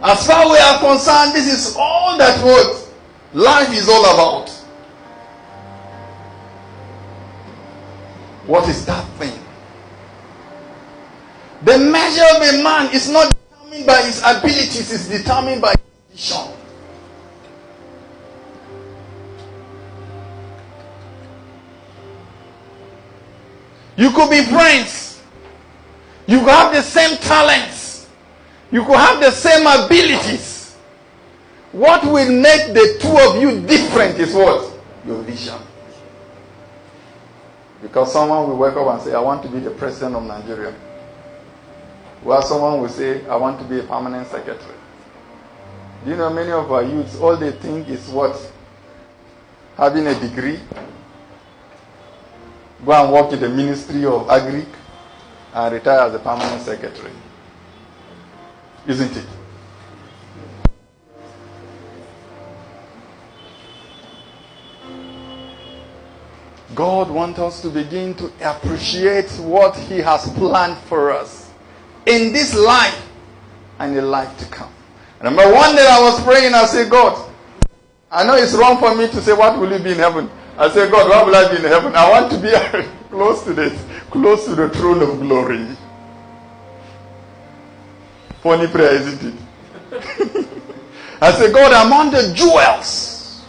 As far as we are concerned, this is all that what life is all about. What is that thing? The measure of a man is not determined by his abilities, it's determined by his vision. You could be friends. You could have the same talents. You could have the same abilities. What will make the two of you different is what? Your vision. Because someone will wake up and say, I want to be the president of Nigeria. While someone will say, I want to be a permanent secretary. Do you know many of our youths, all they think is what? Having a degree. Go and work in the Ministry of Agri and retire as a permanent secretary. Isn't it? God wants us to begin to appreciate what He has planned for us in this life and the life to come. And remember, one day I was praying, I said, God, I know it's wrong for me to say, what will you be in heaven? I said, God, where will I be in heaven? I want to be close to the throne of glory. Funny prayer, isn't it? I said, God, I'm on the jewels.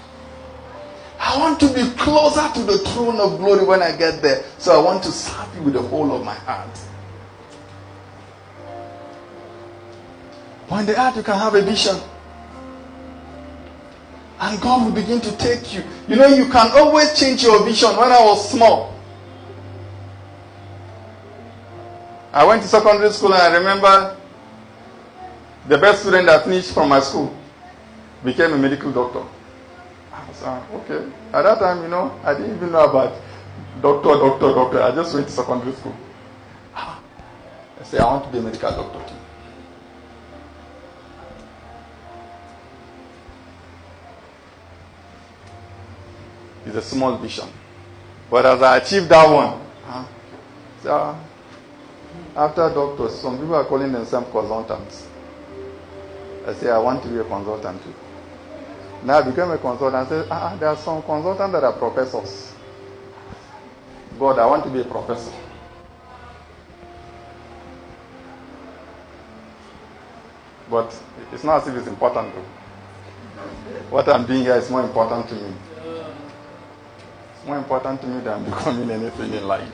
I want to be closer to the throne of glory when I get there. So I want to serve you with the whole of my heart. On the earth, you can have a vision. And God will begin to take you. You know, you can always change your vision. When I was small, I went to secondary school and I remember the best student that finished from my school became a medical doctor. I was okay. At that time, you know, I didn't even know about doctor. I just went to secondary school. I said, I want to be a medical doctor too. It's a small vision. But as I achieved that one, so after doctors, some people are calling themselves consultants. I say, I want to be a consultant too. Now I became a consultant. I said, there are some consultants that are professors. God, I want to be a professor. But it's not as if it's important though. What I'm doing here is more important to me. It's more important to me than becoming anything in life.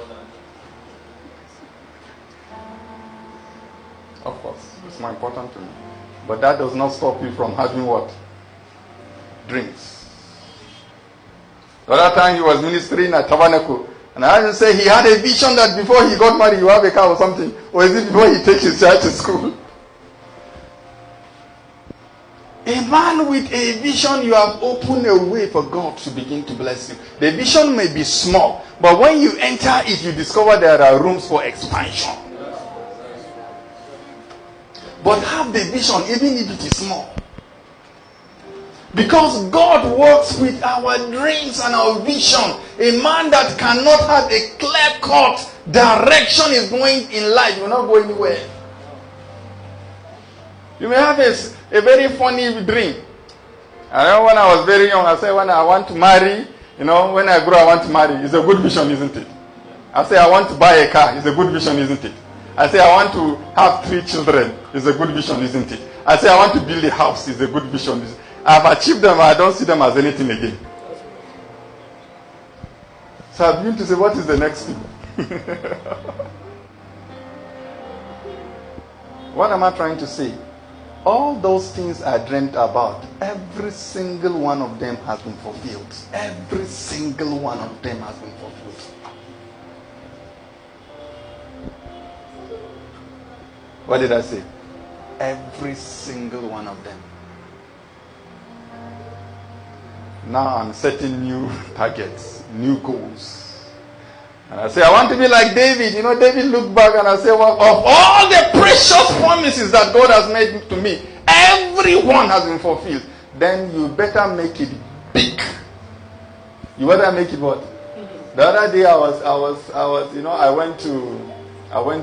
Of course, it's more important to me. But that does not stop you from having what? Dreams. The other time he was ministering at Tabernacle, and I had to say he had a vision that before he got married, you have a car or something. Or is it before he takes his child to school? A man with a vision, you have opened a way for God to begin to bless you. The vision may be small, but when you enter it, you discover there are rooms for expansion. But have the vision, even if it is small. Because God works with our dreams and our vision. A man that cannot have a clear-cut direction is going in life will not go anywhere. You may have a very funny dream. I remember when I was very young, I said when I want to marry, you know, when I grow I want to marry. It's a good vision, isn't it? I say I want to buy a car. It's a good vision, isn't it? I say I want to have 3 children. It's a good vision, isn't it? I say I want to build a house. It's a good vision. I've achieved them. I don't see them as anything again. So I begin to say, what is the next thing? What am I trying to say? All those things I dreamt about, every single one of them has been fulfilled. Every single one of them has been fulfilled. What did I say? Every single one of them. Now I'm setting new targets, new goals. And I say, I want to be like David. You know, David looked back and I say, well, of all the precious promises that God has made to me, every one has been fulfilled. Then you better make it big. You better make it what? The other day I was, you know, I went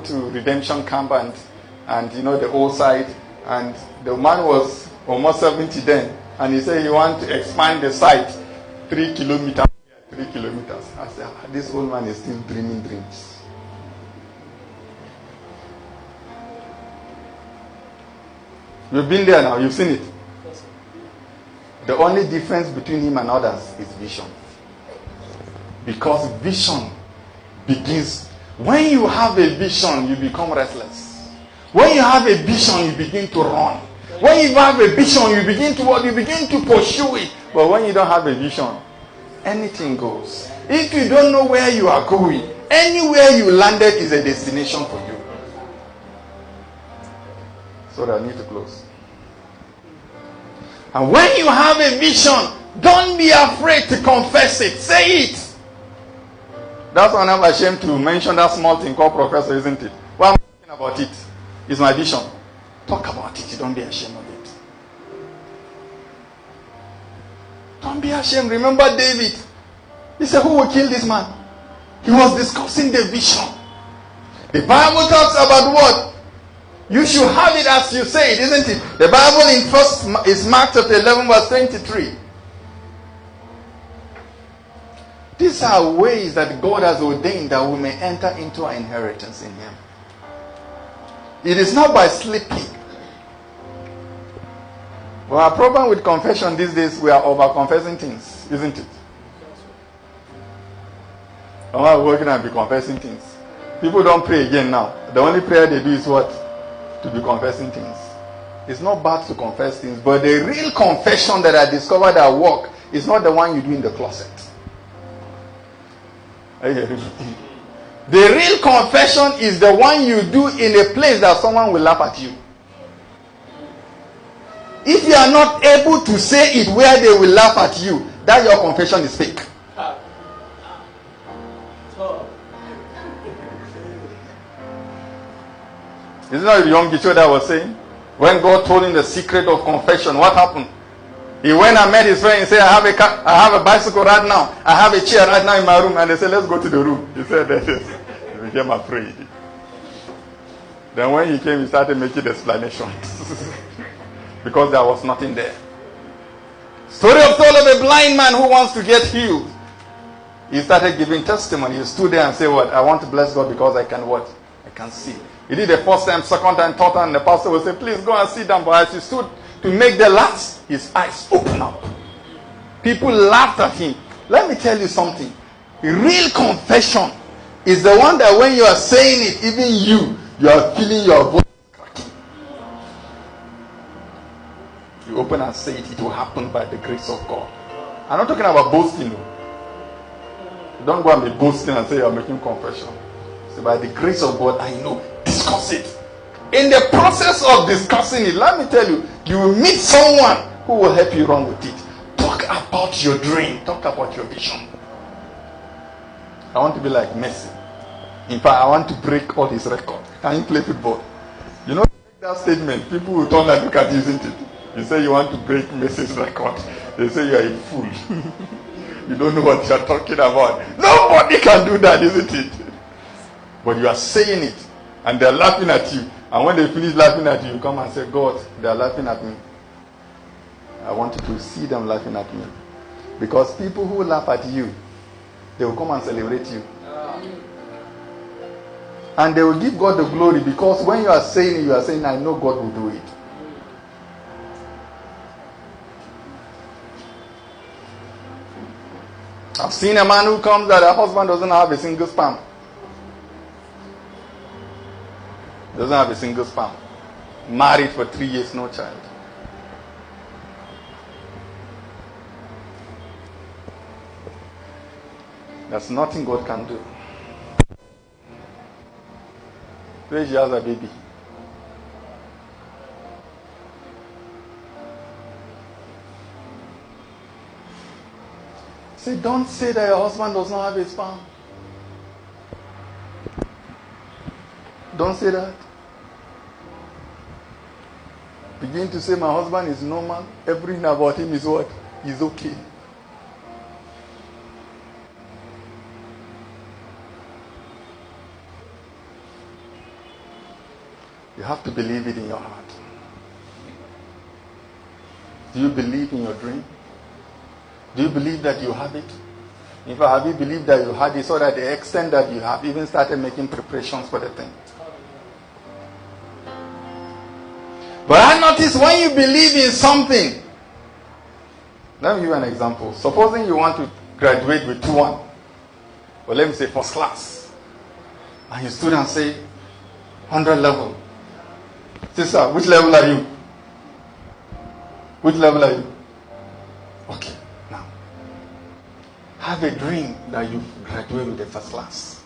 to redemption camp and you know, the old side, And the man was almost 70 then. And he said he wanted to expand the site 3 kilometers. 3 kilometers. I said, this old man is still dreaming dreams. You've been there now, you've seen it. The only difference between him and others is vision. Because vision begins, when you have a vision, you become restless. When you have a vision, you begin to run. When you have a vision, you begin to what? You begin to pursue it. But when you don't have a vision, anything goes. If you don't know where you are going, anywhere you landed is a destination for you. So I need to close. And when you have a vision, don't be afraid to confess it. Say it. That's why I'm not ashamed to mention that small thing called professor, isn't it? Well, I'm talking about it. It's my vision. Talk about it. Don't be ashamed of it. Don't be ashamed. Remember David. He said, who will kill this man? He was discussing the vision. The Bible talks about what? You should have it as you say it, isn't it? The Bible in first is Mark chapter 11 verse 23. These are ways that God has ordained that we may enter into our inheritance in Him. It is not by sleeping. Well, our problem with confession these days, we are over-confessing things, isn't it? I'm not working and be confessing things. People don't pray again now. The only prayer they do is what? To be confessing things. It's not bad to confess things, but the real confession that I discovered at work is not the one you do in the closet. The real confession is the one you do in a place that someone will laugh at you. If you are not able to say it where they will laugh at you, that your confession is fake. Isn't that the young Gicho that was saying? When God told him the secret of confession, what happened? He went and met his friend and said, I have a bicycle right now. I have a chair right now in my room. And they said, let's go to the room. He said, he became afraid. Then when he came, he started making explanations. Because there was nothing there. Story of told of a blind man who wants to get healed. He started giving testimony. He stood there and said, what? I want to bless God because I can what? I can see. He did the first time, second time, third time, and the pastor would say, please go and sit down. But as he stood to make the last, his eyes opened up. People laughed at him. Let me tell you something. Real confession is the one that when you are saying it, even you are feeling your voice cracking. You open and say it, it will happen by the grace of God. I'm not talking about boasting. Don't go and be boasting and say you are making confession. So by the grace of God, I know. Discuss it. In the process of discussing it, let me tell you, you will meet someone who will help you run with it. Talk about your dream. Talk about your vision. I want to be like Messi. In fact, I want to break all his records. Can you play football? You know that statement, people will turn and look at you, isn't it? You say you want to break Messi's record. They say you are a fool. You don't know what you are talking about. Nobody can do that, isn't it? But you are saying it. And they're laughing at you. And when they finish laughing at you, you come and say, God, they're laughing at me. I want you to see them laughing at me. Because people who laugh at you, they will come and celebrate you. And they will give God the glory, because when you are saying it, you are saying, I know God will do it. I've seen a man who comes that her husband doesn't have a single sperm. Doesn't have a single sperm. Married for 3 years, no child. There's nothing God can do. Today she has a baby. Say, don't say that your husband does not have a sperm. Don't say that. Begin to say, my husband is normal. Everything about him is what? He's okay. You have to believe it in your heart. Do you believe in your dream? Do you believe that you have it? In fact, have you believed that you had it so that the extent that you have even started making preparations for the thing? But I notice when you believe in something, let me give you an example. Supposing you want to graduate with 2-1, or let me say first class, and you stood and say 100 level. Sister, which level are you? Which level are you? Okay, now have a dream that you graduate with the first class.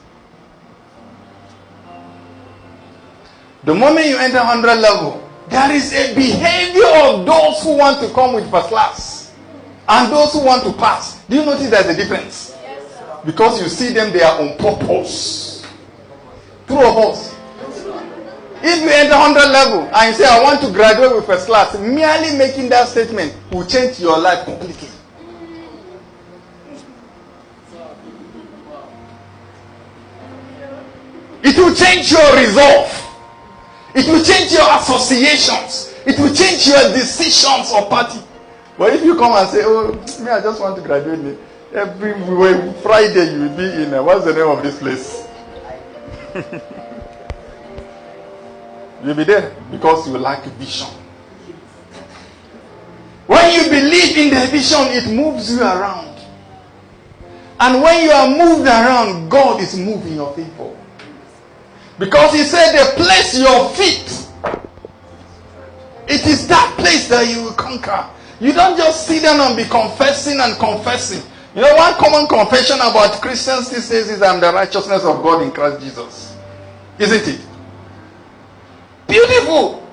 The moment you enter 100 level, there is a behavior of those who want to come with first class and those who want to pass. Do you notice there's a difference? Yes, sir. Because you see them, they are on purpose. True or false? If you enter 100 level and you say, I want to graduate with first class, merely making that statement will change your life completely. It will change your resolve. It will change your associations. It will change your decisions or party. But if you come and say, oh, me, I just want to graduate. Every Friday you will be in, what's the name of this place? You'll be there because you lack vision. When you believe in the vision, it moves you around. And when you are moved around, God is moving your favor. Because he said, they place your feet. It is that place that you will conquer. You don't just sit down and be confessing and confessing. You know, one common confession about Christians these days is, I'm the righteousness of God in Christ Jesus. Isn't it? Beautiful.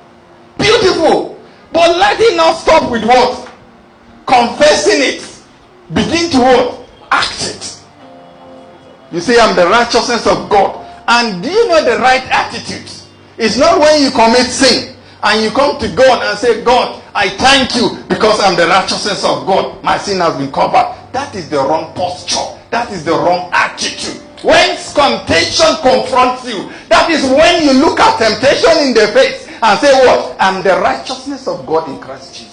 Beautiful. But let it not stop with what? Confessing it. Begin to what? Act it. You say, I'm the righteousness of God. And do you know the right attitude? It's not when you commit sin and you come to God and say, God, I thank you because I'm the righteousness of God. My sin has been covered. That is the wrong posture. That is the wrong attitude. When temptation confronts you, that is when you look at temptation in the face and say, what? I'm the righteousness of God in Christ Jesus.